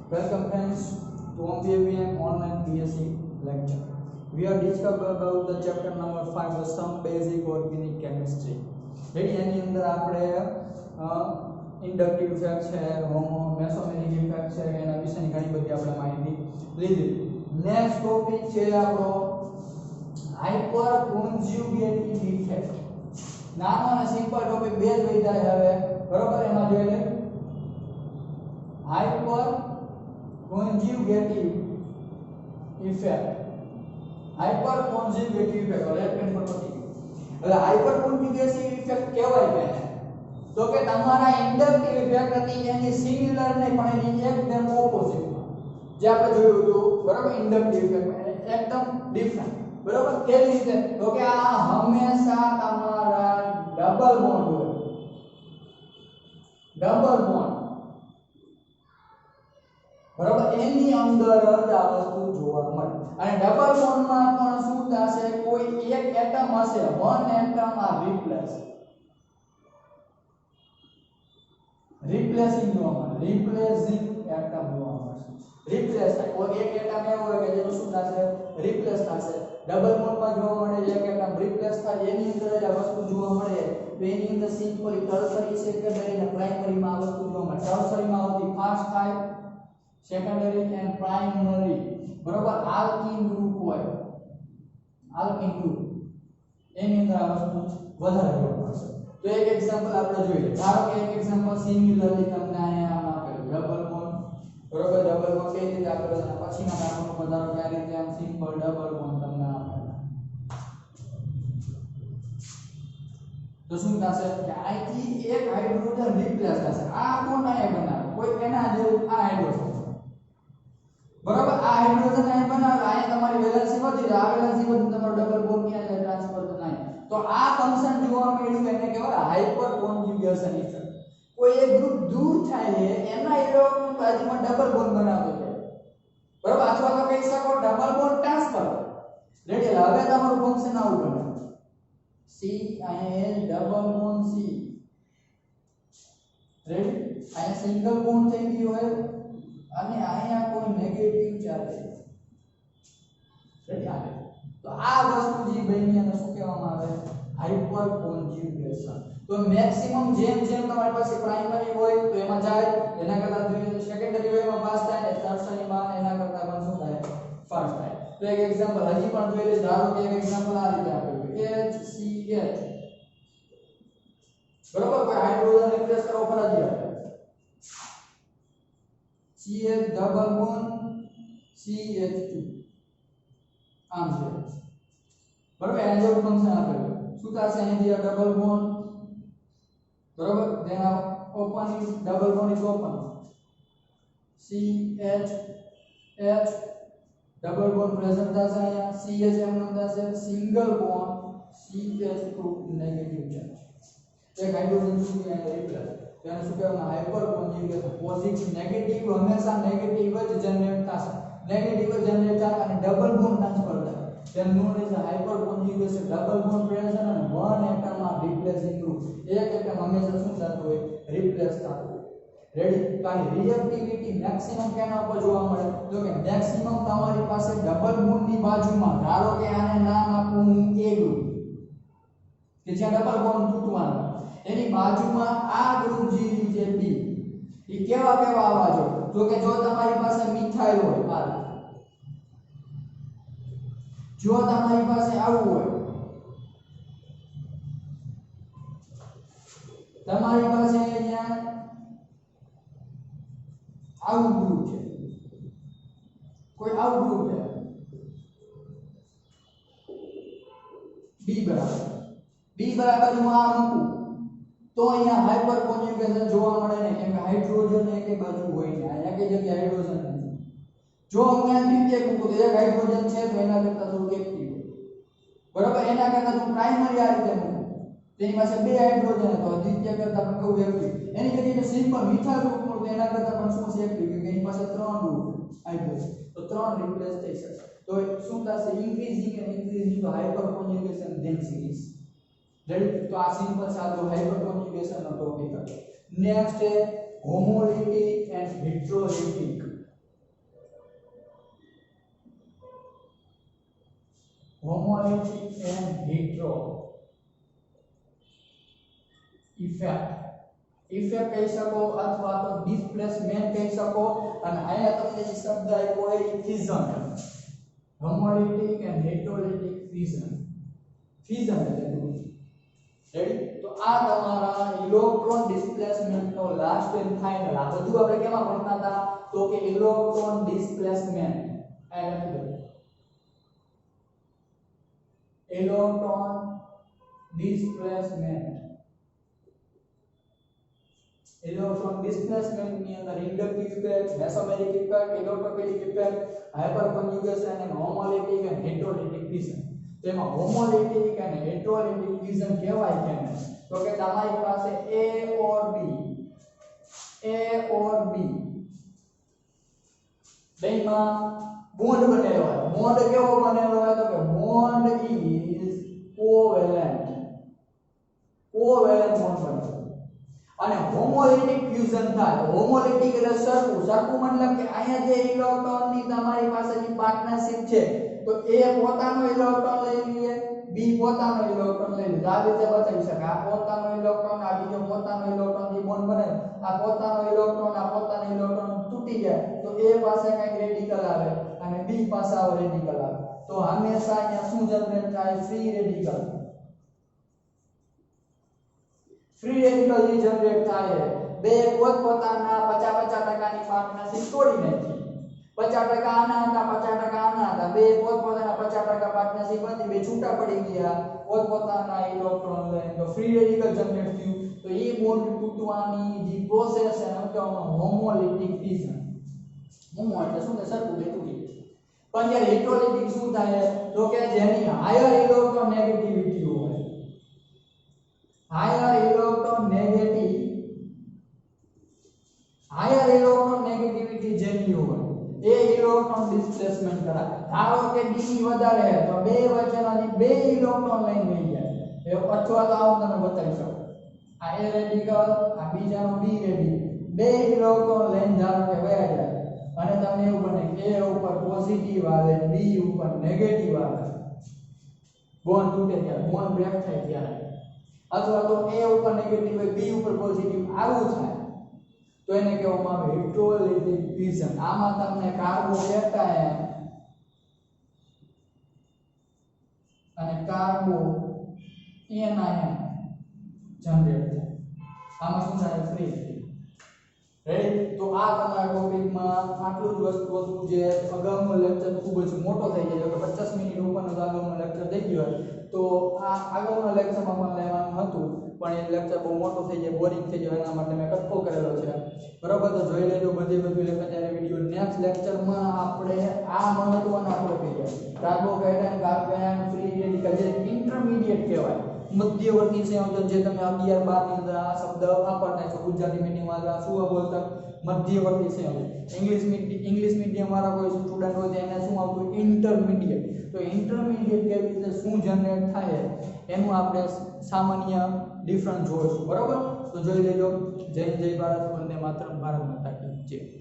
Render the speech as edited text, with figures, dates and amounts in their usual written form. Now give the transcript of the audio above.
Welcome friends to Omvvim online B.Sc lecture. We are discussing about the chapter number 5, the some basic organic chemistry. એની અંદર આપણે inductive effect છે, મેસોમેરિક effect છે, એના વિશેની ઘણી બધી આપણે માહિતી લીધી. નેક્સ્ટ ટોપિક છે આપણો હાઇપર કોન્જ્યુગેટિવ ઇફેક્ટ. નાનો અને સિમ્પલ ટોપિક બે જ વિધાય હવે બરોબર. એમાં જોઈ લે hyper conjugative effect. Hyper conjugative effect left hand પર પતી ગયું. હવે હાઇપર કોન્જ્યુગેટિવ ઇફેક્ટ કહેવાય કેને? તો કે તમારા ઇન્ડક્ટિવ ઇફેક્ટ હતી એની સિમિલર નહીં પણ એની એકદમ ઓપોઝિટમાં જે આપણે જોયું હતું બરાબર. ઇન્ડક્ટિવ ઇફેક્ટ એકદમ ડિફરન્ટ બરાબર. કેવી રીતે? તો કે આ હંમેશા તમારા ડબલ બોન્ડ હોય. ડબલ બોન્ડ બરાબર એની અંદર જ આ વસ્તુ જોવા મળે. અને ડબલ બોન્ડમાં પણ શું થશે? કોઈ એક એટમ હશે, વન એટમ આ રિપ્લેસિંગ જોવા મળે. રિપ્લેસિંગ એટમ જોવા મળશે. રિપ્લેસ થાય કોઈ એક એટમ એવો હોય કે જેનું શું થશે? રિપ્લેસ થશે. ડબલ બોન્ડમાં જોવા મળે એક એટમ રિપ્લેસ થાય એની અંદર જ આ વસ્તુ જોવા મળે. તો એની અંદર સિમ્પલી ટર્શરી સેકન્ડરી અને પ્રાઇમરીમાં આ વસ્તુ જોવા મળે. ટર્શરીમાં આવતી ફાસ્ટ થાય, સેકન્ડરી એન્ડ પ્રાઇમરી બરોબર. આલ્કીન ગ્રુપ હોય, આલ્કીન ગ્રુપ એની અંદર આ વસ્તુ વધારે જોવા મળશે. તો એક એક્ઝામ્પલ આપણે જોઈએ. ધારો કે એક એક્ઝામ્પલ સિમિલરલી તમને અહીંયા આપેલું ડબલ બોન્ડ બરોબર. ડબલ બોન્ડ કઈ રીતે આપેલું અને પછીના દાખલામાં વધારો કે આ રીતે આમ સિમ્પલ ડબલ બોન્ડ તમને આપેલા. તો શું થશે કે અહીંથી એક હાઇડ્રોજન રિપ્લેસ થશે. આ કોણ આયા બનાવે? કોઈ એના જેવું આ હાઇડ્રોજન બરાબર. આ હાઇડ્રોજન આયન બનાવે અહીંયા તમારી વેલેન્સી વધી જાય. આ વેલેન્સી વધી તમારો ડબલ બોન્ડ ક્યાં જાય? ટ્રાન્સફર થાય. તો આ ફંક્શન જોવા મળ્યું એને કહેવાય હાઇપર કોન્જ્યુગેશન ઇફેક્ટ. કોઈ એક ગ્રુપ દૂર થાય છે એના ઇલેક્ટ્રોન બાજુમાં ડબલ બોન્ડ બનાવતો છે બરાબર. અથવા તો કહી શકો ડબલ બોન્ડ ટ્રાન્સફર. રેડી. હવે તમારું ફંક્શન આવું બને C અહીંયા ડબલ બોન્ડ C. રેડી. અહીંયા સિંગલ બોન્ડ થઈ ગયું હોય અને અહીંયા કોઈ નેગેટિવ ચાર્જ છે. રેડી. આવે તો આ વસ્તુ જે બની એને શું કહેવામાં આવે? Hyper conjugation. તો મેક્સિમમ જેમ જેમ તમારી પાસે પ્રાઇમરી હોય તો એમાં જાય, એના કરતા સેકન્ડરી હોય એમાં પાસ થાય, અને ટર્શરીમાં એના કરતા પણ શું થાય? ફાસ્ટ થાય. તો એક એક્ઝામ્પલ હજી પણ જોઈ લે. ધારો કે એક એક્ઝામ્પલ આ રીતે આપેલું HCH બરોબર. કોઈ હાઇડ્રોજન રિપ્લેસ કરવો ફરજિયાત. CH ડબલ બોન્ડ CH2 આમ છે બરોબર. એના જેવું ફંક્શન આપેલું. શું થશે? અહીંથી આ ડબલ બોન્ડ બરોબર. then open is double bond is open. CH H double bond present થશે અહીંયા. CH એમ નામ થશે single bond CH2 negative charge. એક હાઇડ્રોજન શું છે અહીંયા રિપ્લેસ. તેને શું કહેવાય? Hyper conjugation. પોઝિટિવ નેગેટિવ હંમેશા નેગેટિવ જ જનરેટ થશે. નેગેટિવ જનરેટ થાય અને ડબલ બોન્ડ ટ્રાન્સફર થાય. then known as hyper conjugation. double bond present and one atom are replacing group. એક એટમ હંમેશા શું થતું હોય? રિપ્લેસ થતું હોય. રેડી. તો આ રિએક્ટિવિટી મેક્સિમમ કેના ઉપર જોવા મળે? તો કે મેક્સિમમ તમારી પાસે ડબલ બોન્ડ ની બાજુમાં. ધારો કે આને નામ આપું હું A ગ્રુપ કે જ્યાં ડબલ બોન્ડ તૂટવાનો એની બાજુમાં આ ગ્રુપ જે છે B એ કેવા કેવા આવવા જો? તો કે જો તમારી પાસે મિથાઇલ હોય આ, જો તમારી પાસે આવું હોય, તમારી પાસે અહીંયા આવું ગ્રુપ છે, કોઈ આવું ગ્રુપ છે B બરાબર. B બરાબર હું આ મૂકું તો અહીંયા હાઇપર કોન્જ્યુગેશન જોવા મળે ને. કેમ કે હાઇડ્રોજન એક બાજુ હોય ને અહીંયા કે જગ્યાએ હાઇડ્રોજન નથી. જો હું આ દ્વિતીયક મૂકું તો એક હાઇડ્રોજન છે તો એના કરતા થોડું એક્ટિવ બરાબર. એના કરતા હું પ્રાઇમરી આ રીતે મૂકું તેની પાસે બે હાઇડ્રોજન તો દ્વિતીયક કરતા પણ કેવું એક્ટિવ. એની જગ્યાએ સિમ્પલ મિથાઇલ ગ્રુપ મૂકું તો એના કરતા પણ શું છે એક્ટિવ કે એની પાસે ત્રણ ગ્રુપ હાઇડ્રોજન તો ત્રણ રિપ્લેસ થઈ શકે. તો શું થશે? ઇન્ક્રીઝિંગ તો હાઇપર કોન્જ્યુગેશન ડેન્સિટીઝ. રેડી. તો આ સિમ્પલ સાદો હાઇપર કોન્જ્યુગેશન નો ટોપિક હતો. નેક્સ્ટ છે હોમોલિટિક એન્ડ હેટરોલિટિક હોમોલિટિક એન્ડ હેટરો ઇફેક્ટ ઇફેક્ટ કહી શકો અથવા તો ડિસ્પ્લેસમેન્ટ કહી શકો અને અહીંયા તમને જે શબ્દ આપ્યો એ fusion homolytic and heterolytic fusion fusion એટલે રેડી તો આ તમારા ઇલેક્ટ્રોન ડિસ્પ્લેસમેન્ટ નો લાસ્ટ એન્ડ ફાઇનલ આ બધું આપણે કેમાં ભણતા હતા તો કે electron displacement electron displacement electron displacement ની અંદર inductive effect mesomeric effect electrophilic effect hyper conjugation અને હોમોલિટિક અને હેટરોલિટિક ફ્યુઝન તો એમાં હોમોલિટિક અને હેટરોલિટિક ફ્યુઝન કહેવાય કેમ તો કે તમારી પાસે A or B બેમાં બોન્ડ બનેલો હોય બોન્ડ કેવો બનેલો હોય તો કે બોન્ડ ઇઝ કોવેલેન્ટ બોન્ડ બનેલો અને હોમોલિટિક ફ્યુઝન થાય હોમોલિટિક એટલે સરખું મતલબ કે અહીંયા જે ઇલેક્ટ્રોન ની તમારી પાસે જે પાર્ટનરશિપ છે તો A પોતાનો ઇલેક્ટ્રોન લઈ લે B પોતાનો ઇલેક્ટ્રોન લઈ લે આ રીતે બતાવી શકાય આ પોતાનો ઇલેક્ટ્રોન આ બીજો પોતાનો ઇલેક્ટ્રોન થી બોન્ડ બને આ પોતાનો ઇલેક્ટ્રોન તૂટી જાય તો A પાસે કંઈક રેડિકલ આવે અને B પાસે આવો રેડિકલ આવે તો હંમેશા અહીંયા શું જનરેટ થાય ફ્રી રેડિકલ જનરેટ થાય બે પોતપોતાના 50-50% ની પાર્ટનરશિપ તોડી નાખી 50% આના હતા 50% આના હતા બે પોતપોતાના 50% પાર્ટનરશિપ હતી બે છૂટા પડી ગયા પોતપોતાના ઇલેક્ટ્રોન લઈને તો ફ્રી રેડિકલ જનરેટ થયું તો એ બોન્ડ તૂટવાની જે પ્રોસેસ છે એનું કહેવામાં હોમોલિટિક ફ્યુઝન હોમો એટલે શું કે સરખું બે તૂટી પણ જ્યારે હેટરોલિટિક શું થાય તો કે જેની હાયર ઇલેક્ટ્રોન નેગેટિવિટી હોય હાયર ઇલેક્ટ્રોન નેગેટિવિટી જેની હોય એ ઇલેક્ટ્રોન ડિસ્પ્લેસમેન્ટ કરાવે ધારો કે D વધારે છે તો બે વચ્ચેનો જે બે ઇલેક્ટ્રોન લઈને વહી જાય એ અથવા તો આવું તમે બતાવી શકો આ A રેડિકલ આ બીજાનો B રેડિકલ બે ઇલેક્ટ્રોન લઈને ધારો કે વહી જાય અને તમને એવું બને કે A ઉપર પોઝિટિવ આવે B ઉપર નેગેટિવ આવે બોન્ડ તૂટે ત્યારે બોન્ડ બ્રેક થાય ત્યારે અથવા તો A ઉપર નેગેટિવ હોય B ઉપર પોઝિટિવ આવું થાય તો એને કહેવામાં આવે હેટરોલિટિક ફ્યુઝન આમાં તમને કાર્બોકેટાયન અને કાર્બો એનાયન જનરેટ થાય આમાં શું થાય ફ્રી રેડી તો આ તમારા ટોપિકમાં આટલું જ વસ્તુ હતું જે અગાઉનો લેક્ચર ખૂબ જ મોટો થઈ જાય કે 50 મિનિટ ઉપરનો અગાઉનો લેક્ચર થઈ ગયો તો આ આગળના લેક્ચરમાં પણ લેવાનું હતું પણ એ લેક્ચર બહુ મોટો થઈ જાય બોરિંગ થઈ જાય એના માટે મેં કટકો કરેલો છે બરાબર તો જોઈ લેજો બધું લેક્ચર વિડિયો નેક્સ્ટ લેક્ચરમાં આપણે આ મહત્વના topic carbocation carbocation free radical જે ઇન્ટરમીડિયેટ કહેવાય મધ્યવર્તી સંયોજન જે તમે 11-12 ની અંદર આ શબ્દ વાપરતા છો ગુજરાતી મીડિયમ વાળા શું બોલતા મધ્યવર્તી સંયોજન ઇંગ્લિશ મીડિયમ વાળા કોઈ સ્ટુડન્ટ હોય તો એને શું આવતું ઇન્ટરમીડિયેટ તો ઇન્ટરમીડિયેટ કેવી રીતે શું જનરેટ થાય એનું આપણે સામાન્ય ડિફરન્સ જોઈશું બરાબર તો જોઈ લેજો જય ભારત વંદે માતરમ ભારત માતા કી જય